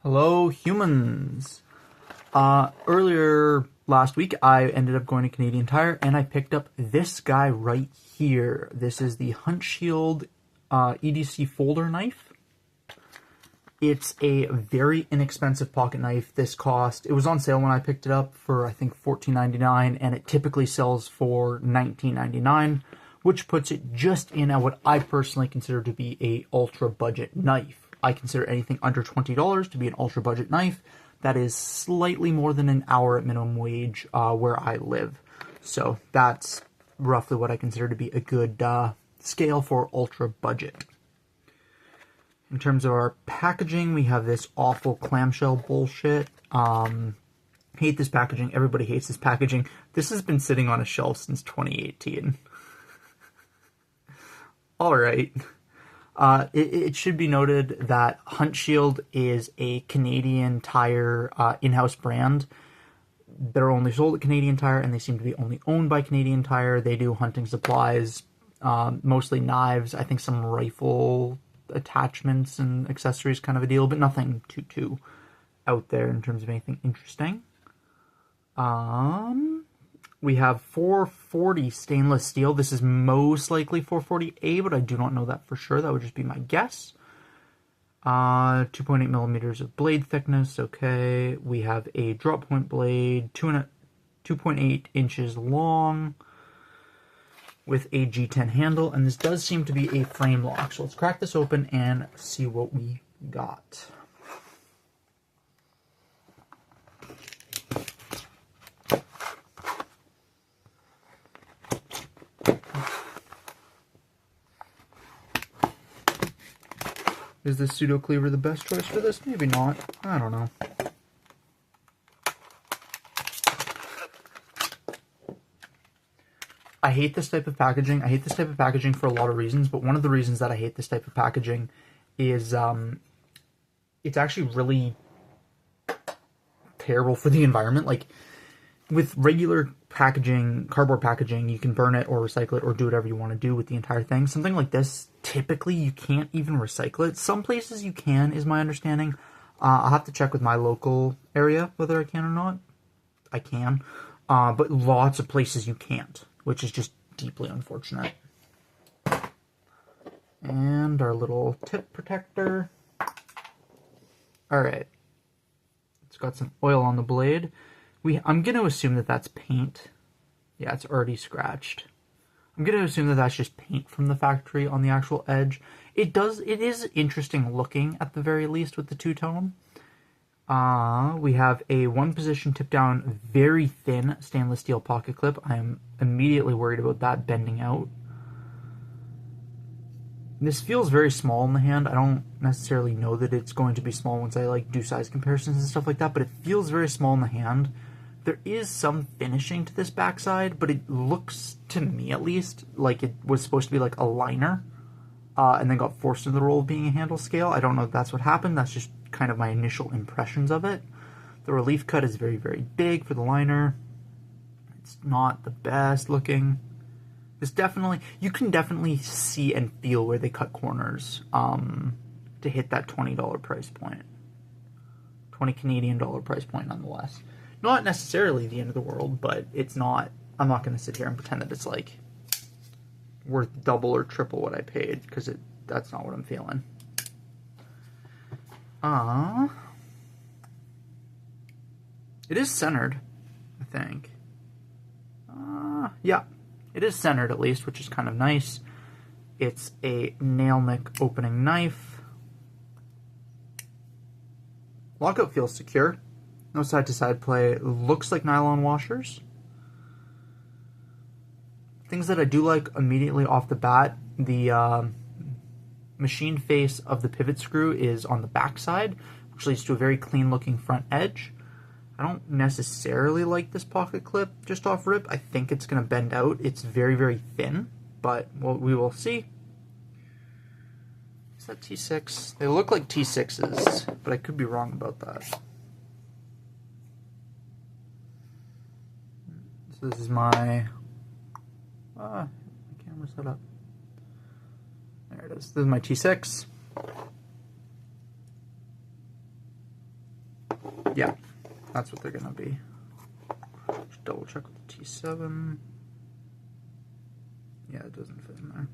Hello, humans. Earlier last week, I ended up going to Canadian Tire and I picked up this guy right here. This is the huntshield EDC folder knife. It's a very inexpensive pocket knife. It was on sale when I picked it up for I think $14.99, and it typically sells for $19.99, which puts it just in at what I personally consider to be a ultra budget knife. I consider anything under $20 to be an ultra budget knife. That is slightly more than an hour at minimum wage where I live. So that's roughly what I consider to be a good scale for ultra budget. In terms of our packaging, we have this awful clamshell bullshit. Hate this packaging. Everybody hates this packaging. This has been sitting on a shelf since 2018. All right. It should be noted that huntshield is a Canadian Tire in-house brand. They're only sold at Canadian Tire, and they seem to be only owned by Canadian Tire. They do hunting supplies, mostly knives, I think some rifle attachments and accessories kind of a deal, but nothing too out there in terms of anything interesting. We have 440 stainless steel. This is most likely 440A, but I do not know that for sure. That would just be my guess. 2.8 millimeters of blade thickness. Okay. We have a drop point blade, 2.8 inches long with a G10 handle. And this does seem to be a frame lock. So let's crack this open and see what we got. Is the pseudo cleaver the best choice for this? Maybe not. I don't know. I hate this type of packaging. I hate this type of packaging for a lot of reasons, but one of the reasons that I hate this type of packaging is it's actually really terrible for the environment. Like, with regular packaging, cardboard packaging, you can burn it or recycle it or do whatever you want to do with the entire thing. Something like this, typically you can't even recycle it. Some places you can, is my understanding. I'll have to check with my local area whether I can or not. I can. But lots of places you can't, which is just deeply unfortunate. And our little tip protector. Alright. It's got some oil on the blade. I'm going to assume that that's paint. Yeah, it's already scratched. I'm going to assume that that's just paint from the factory on the actual edge. It is interesting looking at the very least with the two-tone. We have a one-position tip-down, very thin stainless steel pocket clip. I am immediately worried about that bending out. This feels very small in the hand. I don't necessarily know that it's going to be small once I do size comparisons and stuff like that, but it feels very small in the hand. There is some finishing to this backside, but it looks, to me at least, like it was supposed to be like a liner, and then got forced into the role of being a handle scale. I don't know if that's what happened. That's just kind of my initial impressions of it. The relief cut is very, very big for the liner. It's not the best looking. You can definitely see and feel where they cut corners to hit that $20 price point. 20 Canadian dollar price point nonetheless. Not necessarily the end of the world, but it's not. I'm not going to sit here and pretend that it's like worth double or triple what I paid, because that's not what I'm feeling. It is centered, I think. Yeah, it is centered at least, which is kind of nice. It's a nail nick opening knife. Lockout feels secure. No side-to-side play. Looks like nylon washers. Things that I do like immediately off the bat, the machine face of the pivot screw is on the back side, which leads to a very clean-looking front edge. I don't necessarily like this pocket clip just off rip. I think it's going to bend out. It's very, very thin, but we will see. Is that T6? They look like T6s, but I could be wrong about that. So this is my camera setup. There it is. This is my T6. Yeah, that's what they're going to be. Just double check with the T7. Yeah, it doesn't fit in there.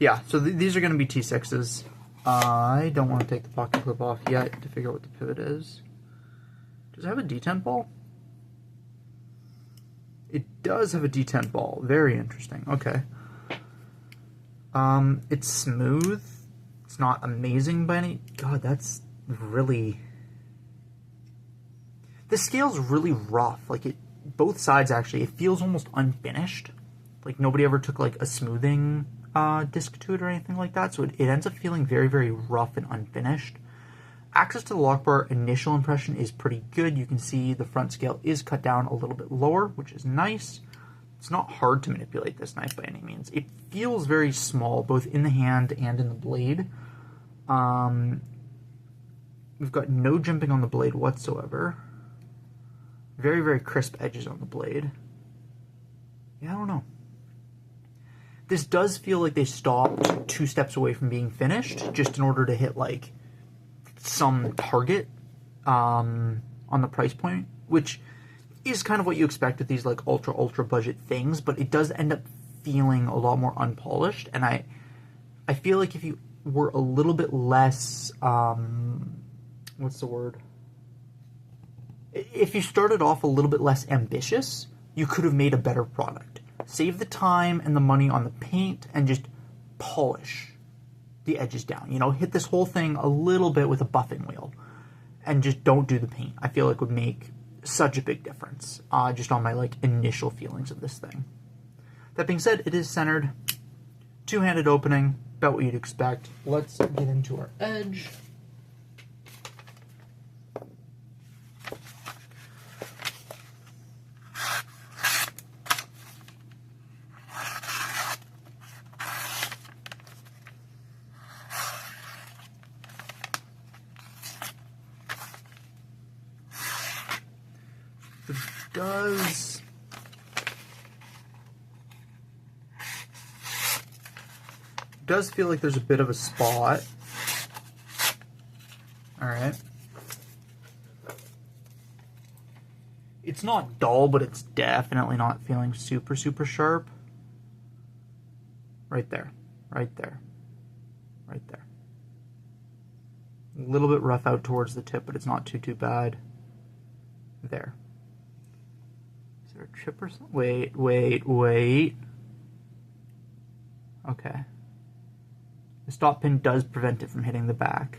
Yeah, so these are going to be T6s. I don't want to take the pocket clip off yet to figure out what the pivot is. Does it have a D10 ball? It does have a D10 ball. Very interesting. Okay. It's smooth. It's not amazing by any... God, that's really... The scale's really rough. Like, it... Both sides, actually, it feels almost unfinished. Like, nobody ever took, like, a smoothing disc to it or anything like that. So it ends up feeling very, very rough and unfinished. Access to the lock bar, initial impression is pretty good. You can see the front scale is cut down a little bit lower, which is nice. It's not hard to manipulate this knife by any means. It feels very small, both in the hand and in the blade. We've got no jimping on the blade whatsoever. Very, very crisp edges on the blade. Yeah, I don't know. This does feel like they stopped 2 steps away from being finished, just in order to hit, like, some target on the price point, which is kind of what you expect with these, like, ultra budget things, but it does end up feeling a lot more unpolished, and I feel like if you were a little bit less, what's the word? If you started off a little bit less ambitious, you could have made a better product. Save the time and the money on the paint and just polish the edges down. You know, hit this whole thing a little bit with a buffing wheel and just don't do the paint. I feel like would make such a big difference just on my, like, initial feelings of this thing. That being said, it is centered. Two-handed opening, about what you'd expect. Let's get into our edge. Does feel like there's a bit of a spot. All right. It's not dull, but it's definitely not feeling super, super sharp. Right there, right there, right there. A little bit rough out towards the tip, but it's not too bad. There. Is there a chip or something? Wait. Okay. The stop pin does prevent it from hitting the back.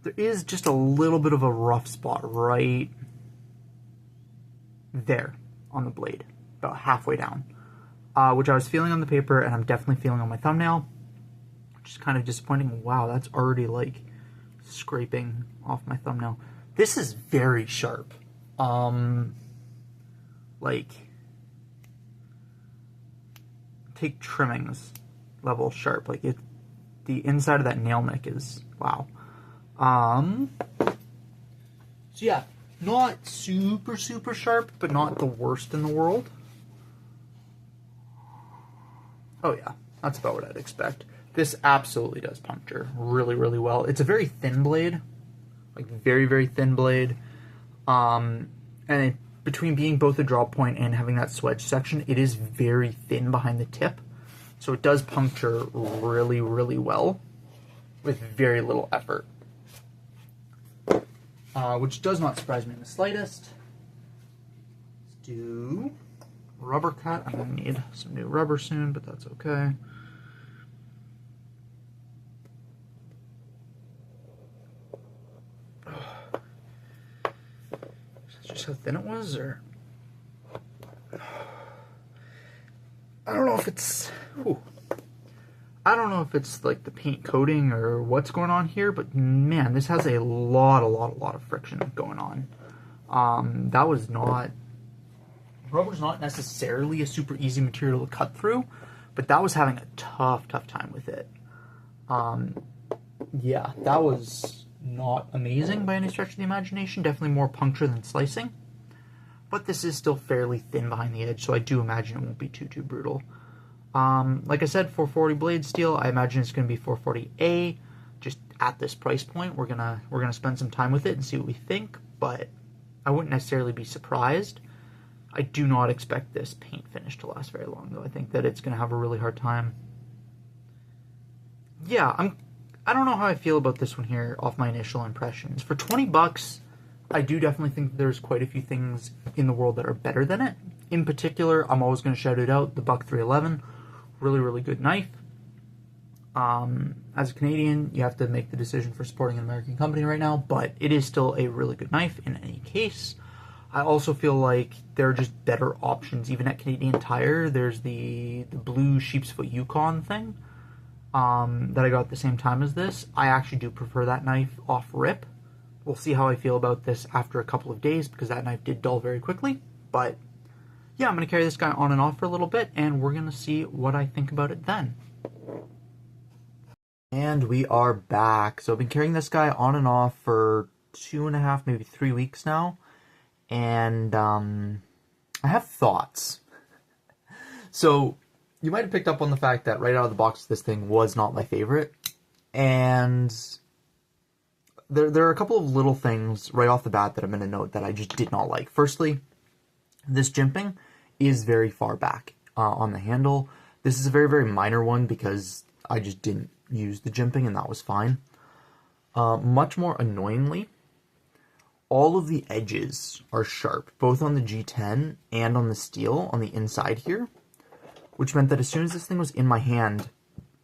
There is just a little bit of a rough spot right there on the blade, about halfway down, which I was feeling on the paper and I'm definitely feeling on my thumbnail, which is kind of disappointing. Wow, that's already, like, scraping off my thumbnail. This is very sharp. Like, take trimmings level sharp. Like, the inside of that nail nick is, wow. So yeah, not super, super sharp, but not the worst in the world. Oh yeah, that's about what I'd expect. This absolutely does puncture really, really well. It's a very thin blade, like very, very thin blade. And between being both a drop point and having that swedge section, it is very thin behind the tip. So it does puncture really, really well with very little effort. Which does not surprise me in the slightest. Let's do rubber cut. I'm going to need some new rubber soon, but that's okay. Is that just how thin it was, or? I don't know if it's... Ooh. I don't know if it's like the paint coating or what's going on here, but man, this has a lot of friction going on. That was not... Rubber's not necessarily a super easy material to cut through, but that was having a tough time with it. Yeah, that was not amazing by any stretch of the imagination. Definitely more puncture than slicing. But this is still fairly thin behind the edge, so I do imagine it won't be too brutal. Like I said, 440 blade steel. I imagine it's going to be 440A. just at this price point, we're gonna spend some time with it and see what we think, but I wouldn't necessarily be surprised. I do not expect this paint finish to last very long, though. I think that it's gonna have a really hard time. Yeah, I don't know how I feel about this one here off my initial impressions. For 20 bucks, I do definitely think there's quite a few things in the world that are better than it. In particular, I'm always going to shout it out, the Buck 311. Really, really good knife. As a Canadian, you have to make the decision for supporting an American company right now, but it is still a really good knife in any case. I also feel like there are just better options, even at Canadian Tire. There's the blue sheepsfoot Yukon thing that I got at the same time as this. I actually do prefer that knife off rip. We'll see how I feel about this after a couple of days, because that knife did dull very quickly. But yeah, I'm going to carry this guy on and off for a little bit, and we're going to see what I think about it then. And we are back. So I've been carrying this guy on and off for 2.5, maybe 3 weeks now. And I have thoughts. So you might have picked up on the fact that right out of the box, this thing was not my favorite. And there are a couple of little things right off the bat that I'm going to note that I just did not like. Firstly, this jimping is very far back on the handle. This is a very, very minor one because I just didn't use the jimping, and that was fine. Much more annoyingly, all of the edges are sharp, both on the G10 and on the steel on the inside here, which meant that as soon as this thing was in my hand,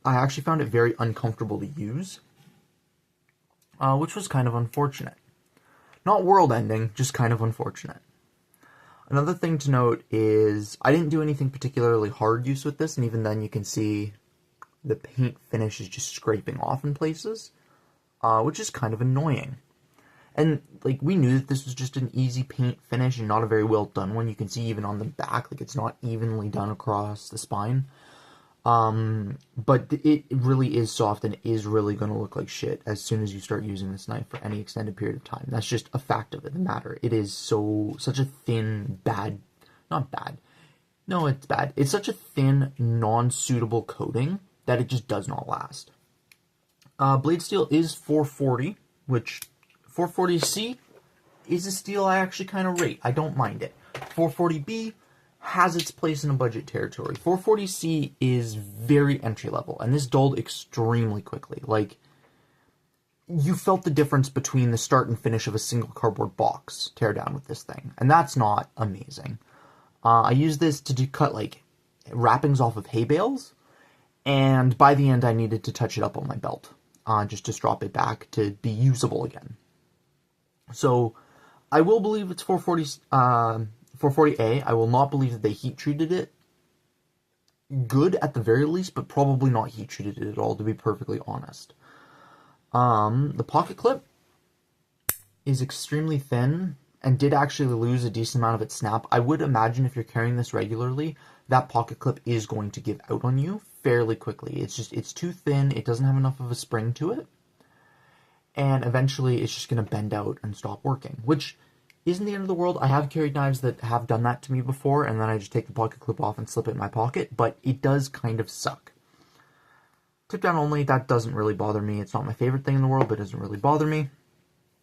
I actually found it very uncomfortable to use, which was kind of unfortunate. Not world-ending, just kind of unfortunate. Another thing to note is I didn't do anything particularly hard use with this, and even then you can see the paint finish is just scraping off in places, which is kind of annoying. And, like, we knew that this was just an easy paint finish and not a very well done one. You can see even on the back, like, it's not evenly done across the spine. But it really is soft and is really going to look like shit as soon as you start using this knife for any extended period of time. That's just a fact of the matter. It is such a thin, not bad. No, it's bad. It's such a thin, non-suitable coating that it just does not last. Blade steel is 440, which 440C is a steel I actually kind of rate. I don't mind it. 440B has its place in a budget territory. 440C is very entry level, and this dulled extremely quickly. Like, you felt the difference between the start and finish of a single cardboard box teardown with this thing, and that's not amazing. I used this to cut, like, wrappings off of hay bales, and by the end I needed to touch it up on my belt, just to strop it back to be usable again. So, I will believe it's 440A. I will not believe that they heat treated it good at the very least, but probably not heat treated it at all, to be perfectly honest. The pocket clip is extremely thin and did actually lose a decent amount of its snap. I would imagine if you're carrying this regularly, that pocket clip is going to give out on you fairly quickly. It's too thin, it doesn't have enough of a spring to it, and eventually it's just going to bend out and stop working, which isn't the end of the world. I have carried knives that have done that to me before, and then I just take the pocket clip off and slip it in my pocket, but it does kind of suck. Tip down only, that doesn't really bother me. It's not my favorite thing in the world, but it doesn't really bother me.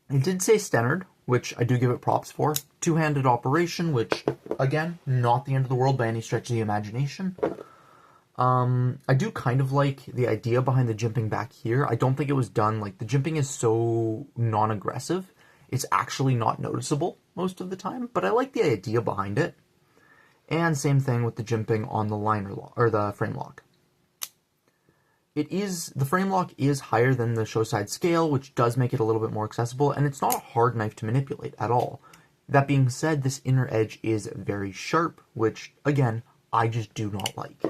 It did say Stennard, which I do give it props for. Two-handed operation, which, again, not the end of the world by any stretch of the imagination. I do kind of like the idea behind the jimping back here. I don't think it was done, like, the jimping is so non-aggressive, it's actually not noticeable most of the time, but I like the idea behind it. And same thing with the jimping on the liner lock, or the frame lock. The frame lock is higher than the show side scale, which does make it a little bit more accessible, and it's not a hard knife to manipulate at all. That being said, this inner edge is very sharp, which, again, I just do not like.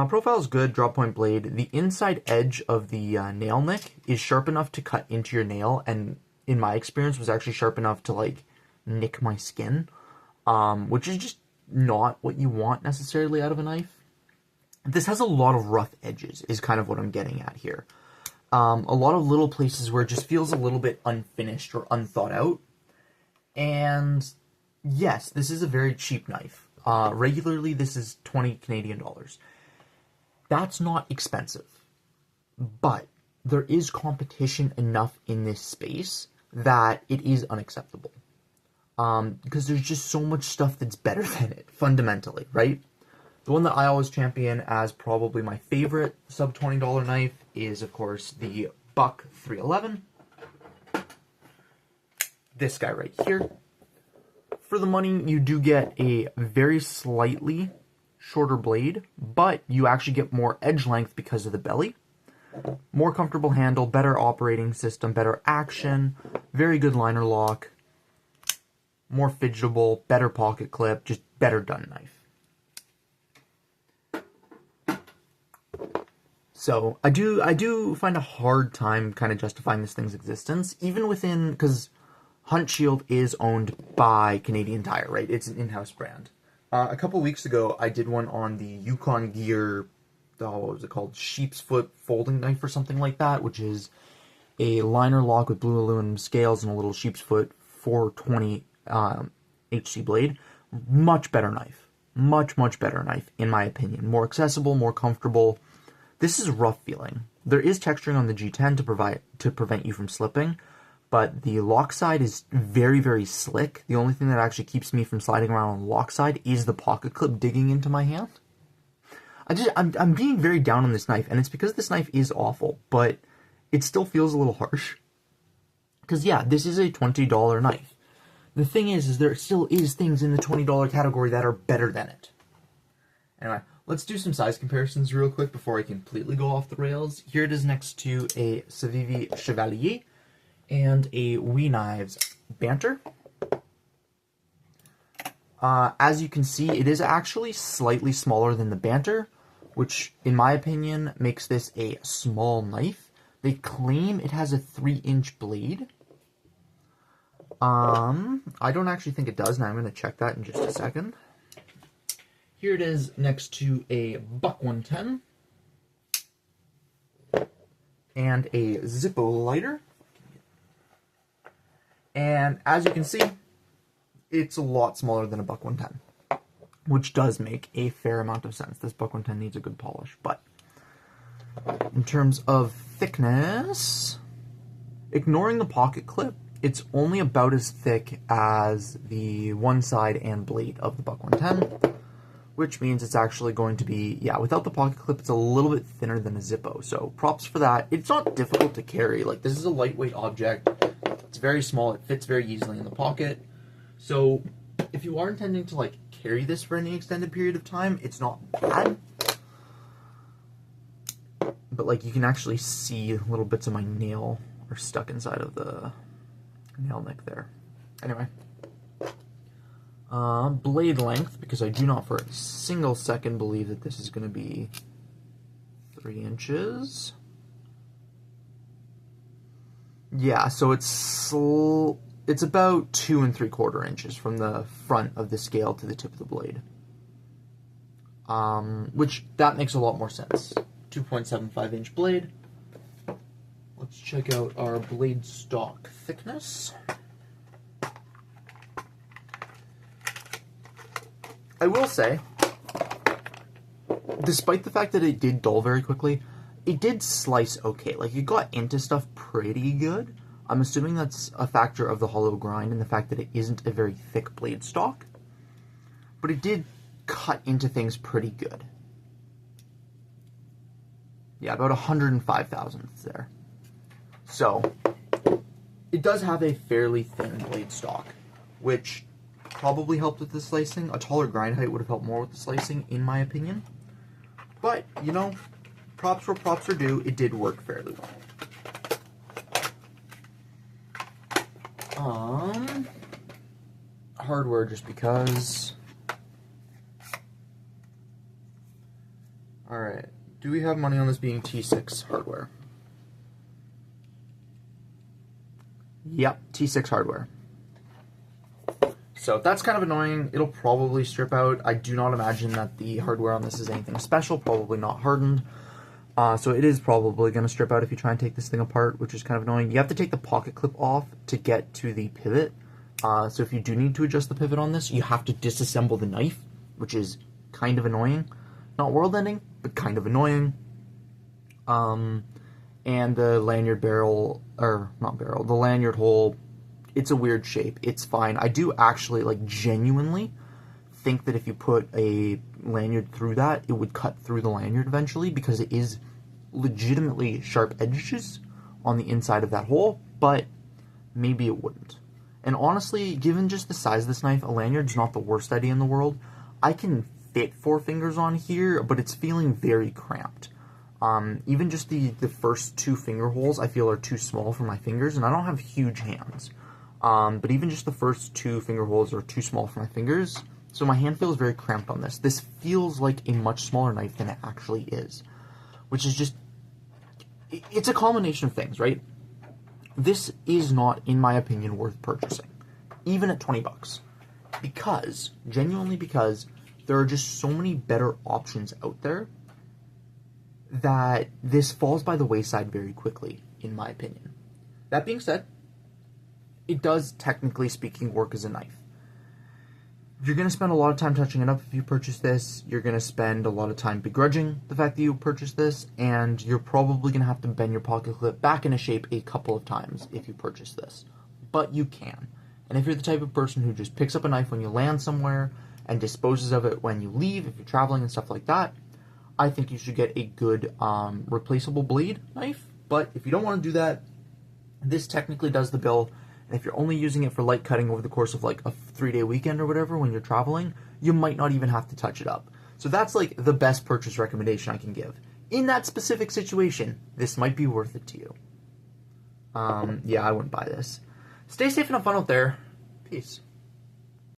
Profile is good, drop point blade. The inside edge of the nail nick is sharp enough to cut into your nail, and in my experience was actually sharp enough to, like, nick my skin, which is just not what you want necessarily out of a knife. This has a lot of rough edges, is kind of what I'm getting at here. A lot of little places where it just feels a little bit unfinished or unthought out. And yes, this is a very cheap knife. Regularly, this is 20 Canadian dollars. That's not expensive. But there is competition enough in this space that it is unacceptable. Because there's just so much stuff that's better than it, fundamentally, right? The one that I always champion as probably my favorite sub $20 knife is, of course, the Buck 311. This guy right here. For the money, you do get a very slightly shorter blade, but you actually get more edge length because of the belly. More comfortable handle, better operating system, better action, very good liner lock, more fidgetable, better pocket clip, just better done knife. So I do find a hard time kind of justifying this thing's existence, even within, because Huntshield is owned by Canadian Tire, right? It's an in-house brand. A couple weeks ago, I did one on the Yukon Gear, what was it called? Sheep's Foot folding knife or something like that, which is a liner lock with blue aluminum scales and a little sheep's foot 420 HC blade. Much better knife. Much better knife, in my opinion. More accessible, more comfortable. This is rough feeling. There is texturing on the G10 to prevent you from slipping, but the lock side is very slick. The only thing that actually keeps me from sliding around on the lock side is the pocket clip digging into my hand. I'm being very down on this knife, and it's because this knife is awful, but it still feels a little harsh. Because yeah, this is a $20 knife. The thing is there still is things in the $20 category that are better than it. Anyway, let's do some size comparisons real quick before I completely go off the rails. Here it is next to a Civivi Chevalier and a We Knives Banter. As you can see, it is actually slightly smaller than the Banter, which, in my opinion, makes this a small knife. They claim it has a 3-inch blade. I don't actually think it does, and I'm going to check that in just a second. Here it is next to a Buck 110 and a Zippo lighter. And as you can see, it's a lot smaller than a Buck 110, which does make a fair amount of sense. This Buck 110 needs a good polish, but in terms of thickness, ignoring the pocket clip, it's only about as thick as the one side and blade of the Buck 110, which means it's actually going to be, yeah, without the pocket clip, it's a little bit thinner than a Zippo. So props for that. It's not difficult to carry. Like, this is a lightweight object. It's very small. It fits very easily in the pocket. So if you are intending to, like, carry this for any extended period of time, it's not bad. But, like, you can actually see little bits of my nail are stuck inside of the nail nick there. Anyway. Blade length, because I do not for a single second believe that this is going to be 3 inches. Yeah, so it's about 2 3/4 inches from the front of the scale to the tip of the blade. Which, that makes a lot more sense. 2.75 inch blade. Let's check out our blade stock thickness. I will say, despite the fact that it did dull very quickly, it did slice okay. Like, it got into stuff pretty good. I'm assuming that's a factor of the hollow grind and the fact that it isn't a very thick blade stock. But it did cut into things pretty good. Yeah, about 105 thousandths there. So, it does have a fairly thin blade stock, which probably helped with the slicing. A taller grind height would have helped more with the slicing, in my opinion. But, you know, props where props are due, it did work fairly well. Hardware, just because. Alright, do we have money on this being T6 hardware? Yep, T6 hardware. So that's kind of annoying. It'll probably strip out. I do not imagine that the hardware on this is anything special, probably not hardened. So it is probably going to strip out if you try and take this thing apart, which is kind of annoying. You have to take the pocket clip off to get to the pivot. So if you do need to adjust the pivot on this, you have to disassemble the knife, which is kind of annoying. Not world-ending, but kind of annoying. and the lanyard barrel, or not barrel, the lanyard hole, it's a weird shape. It's fine. I do actually, like, genuinely think that if you put a lanyard through that, it would cut through the lanyard eventually, because it is legitimately sharp edges on the inside of that hole, but maybe it wouldn't. And honestly, given just the size of this knife, a lanyard's not the worst idea in the world. I can fit 4 fingers on here, but it's feeling very cramped. Even just the first 2 finger holes I feel are too small for my fingers, and I don't have huge hands. But even just the first 2 finger holes are too small for my fingers, so my hand feels very cramped on this. This feels like a much smaller knife than it actually is, which is just, it's a combination of things, right? This is not, in my opinion, worth purchasing, even at 20 bucks, because, genuinely because, there are just so many better options out there that this falls by the wayside very quickly, in my opinion. That being said, it does, technically speaking, work as a knife. You're going to spend a lot of time touching it up if you purchase this. You're going to spend a lot of time begrudging the fact that you purchased this, and you're probably going to have to bend your pocket clip back into shape a couple of times if you purchase this. But you can. And if you're the type of person who just picks up a knife when you land somewhere and disposes of it when you leave, if you're traveling and stuff like that, I think you should get a good replaceable blade knife. But if you don't want to do that, this technically does the bill. And if you're only using it for light cutting over the course of like a 3-day weekend or whatever when you're traveling, you might not even have to touch it up. So that's like the best purchase recommendation I can give. In that specific situation, this might be worth it to you. Yeah, I wouldn't buy this. Stay safe and have fun out there. Peace.